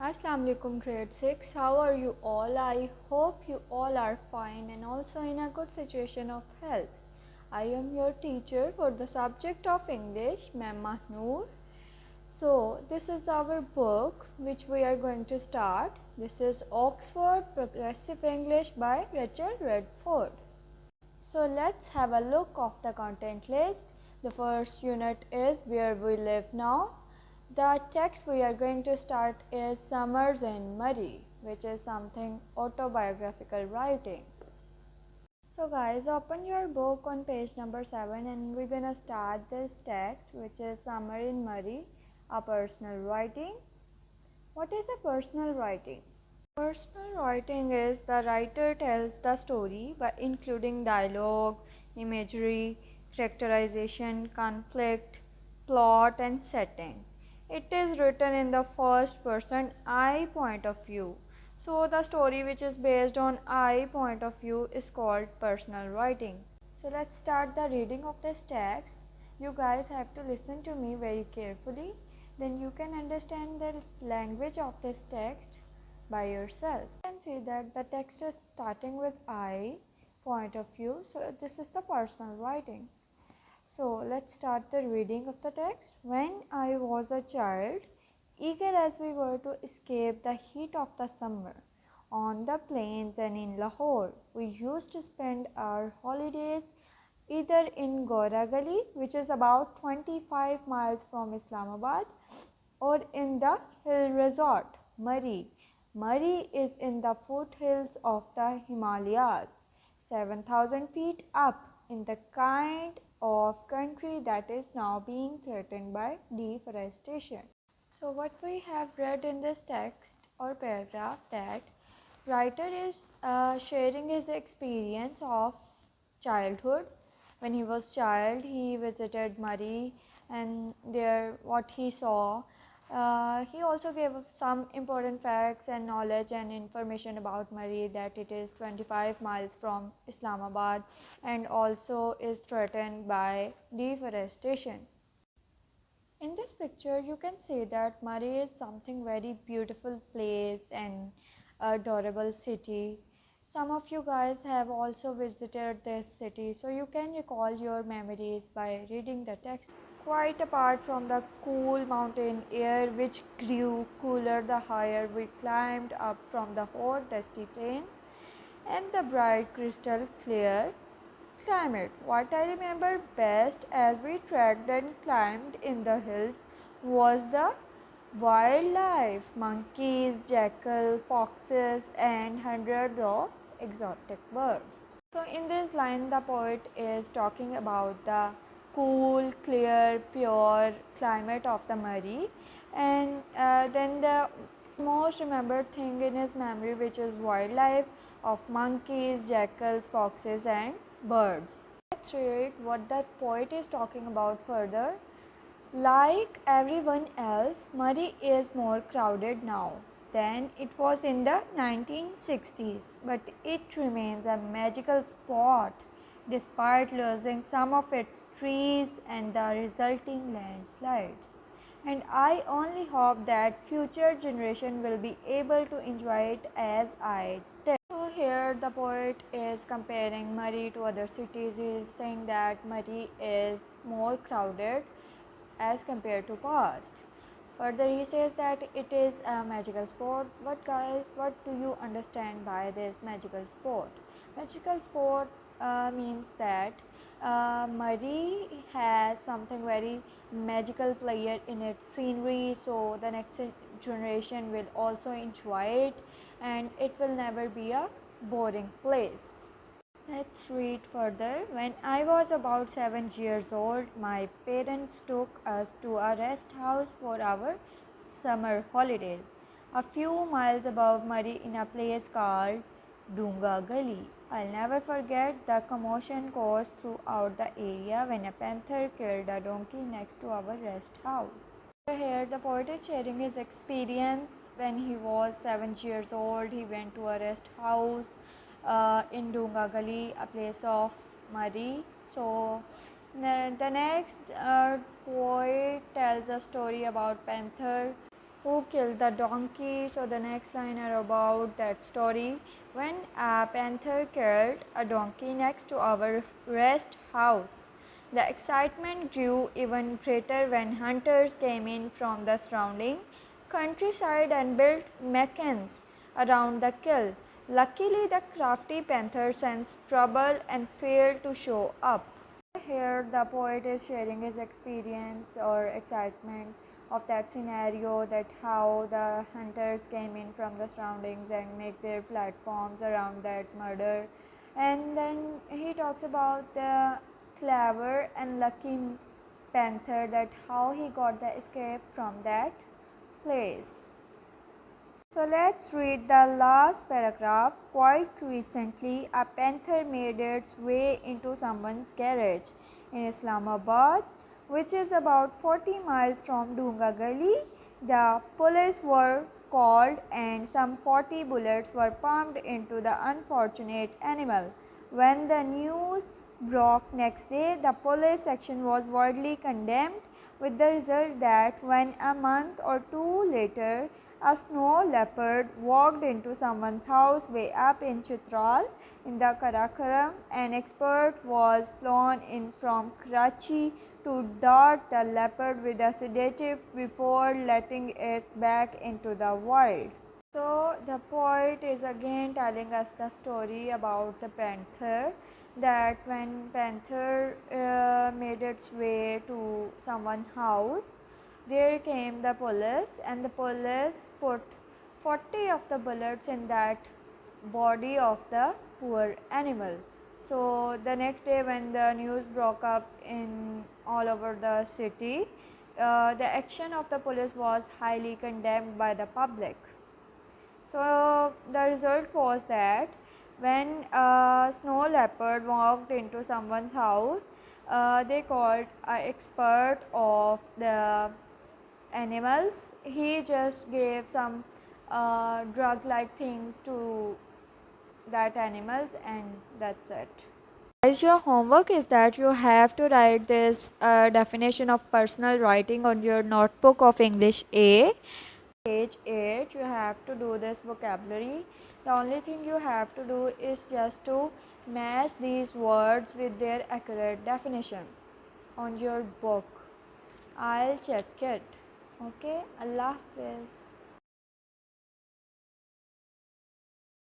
Assalamu alaikum grade 6. How are you all? I hope you all are fine and also in a good situation of health. I am your teacher for the subject of English, Ma'am Mahnoor. So, this is our book which we are going to start. This is Oxford Progressive English by Rachel Redford. So, let's have a look of the content list. The first unit is Where We Live Now. The text we are going to start is Summers in Murray, which is something autobiographical writing. So guys, open your book on page number 7 and we're gonna start this text, which is Summer in Murray, a personal writing. What is a personal writing? Personal writing is the writer tells the story by including dialogue, imagery, characterization, conflict, plot and setting. It is written in the first person I point of view. So the story which is based on I point of view is called personal writing. So let's start the reading of this text. You guys have to listen to me very carefully. Then you can understand the language of this text by yourself. You can see that the text is starting with I point of view. So this is the personal writing. So let's start the reading of the text. When I was a child, eager as we were to escape the heat of the summer, on the plains and in Lahore, we used to spend our holidays either in Gora Gali, which is about 25 miles from Islamabad, or in the hill resort, Murray. Murray is in the foothills of the Himalayas, 7,000 feet up in the kind of country that is now being threatened by deforestation. So what we have read in this text or paragraph, that writer is sharing his experience of childhood. When he was child, he visited Murray and there what he saw. He also gave some important facts and knowledge and information about Murray, that it is 25 miles from Islamabad and also is threatened by deforestation. In this picture, you can see that Murray is something very beautiful place and adorable city. Some of you guys have also visited this city, so you can recall your memories by reading the text. Quite apart from the cool mountain air which grew cooler the higher we climbed up from the hot dusty plains and the bright crystal clear climate. What I remember best as we trekked and climbed in the hills was the wildlife, monkeys, jackals, foxes and hundreds of exotic birds. So in this line the poet is talking about the cool, clear, pure climate of the Murray, and then the most remembered thing in his memory, which is wildlife of monkeys, jackals, foxes and birds. Let's read what the poet is talking about further. Like everyone else, Murray is more crowded now than it was in the 1960s, but it remains a magical spot despite losing some of its trees and the resulting landslides. And I only hope that future generation will be able to enjoy it as I did. So here the poet is comparing Murray to other cities. He is saying that Murray is more crowded as compared to past. Further, he says that it is a magical sport. What guys, what do you understand by this magical sport? Magical sport means that Murray has something very magical player in its scenery, so the next generation will also enjoy it and it will never be a boring place. Let's read further. When I was about 7 years old, my parents took us to a rest house for our summer holidays, a few miles above Murray in a place called Dunga Gully. I'll never forget the commotion caused throughout the area when a panther killed a donkey next to our rest house. Here, the poet is sharing his experience when he was 7 years old. He went to a rest house in Dunga Gully, a place of Murray. So, the next poet tells a story about panther. Who killed the donkey? So the next line are about that story. When a panther killed a donkey next to our rest house, the excitement grew even greater when hunters came in from the surrounding countryside and built machines around the kill. Luckily, the crafty panther sensed trouble and failed to show up. Here, the poet is sharing his experience or excitement of that scenario, that how the hunters came in from the surroundings and make their platforms around that murder. And then he talks about the clever and lucky panther, that how he got the escape from that place. So let's read the last paragraph. Quite recently, a panther made its way into someone's garage in Islamabad, which is about 40 miles from Dunga Gully. The police were called and some 40 bullets were pumped into the unfortunate animal. When the news broke next day, the police action was widely condemned, with the result that when a month or two later a snow leopard walked into someone's house way up in Chitral in the Karakoram, an expert was flown in from Karachi to dart the leopard with a sedative before letting it back into the wild. So the poet is again telling us the story about the panther, that when panther made its way to someone's house, there came the police and the police put 40 of the bullets in that body of the poor animal. So the next day when the news broke up in all over the city, the action of the police was highly condemned by the public. So the result was that when a snow leopard walked into someone's house, they called an expert of the animals. He just gave some drug-like things to that animals, and that's it. Guys, your homework is that you have to write this definition of personal writing on your notebook of English A. Page 8, you have to do this vocabulary. The only thing you have to do is just to match these words with their accurate definitions on your book. I'll check it. Okay, Allah Hafiz.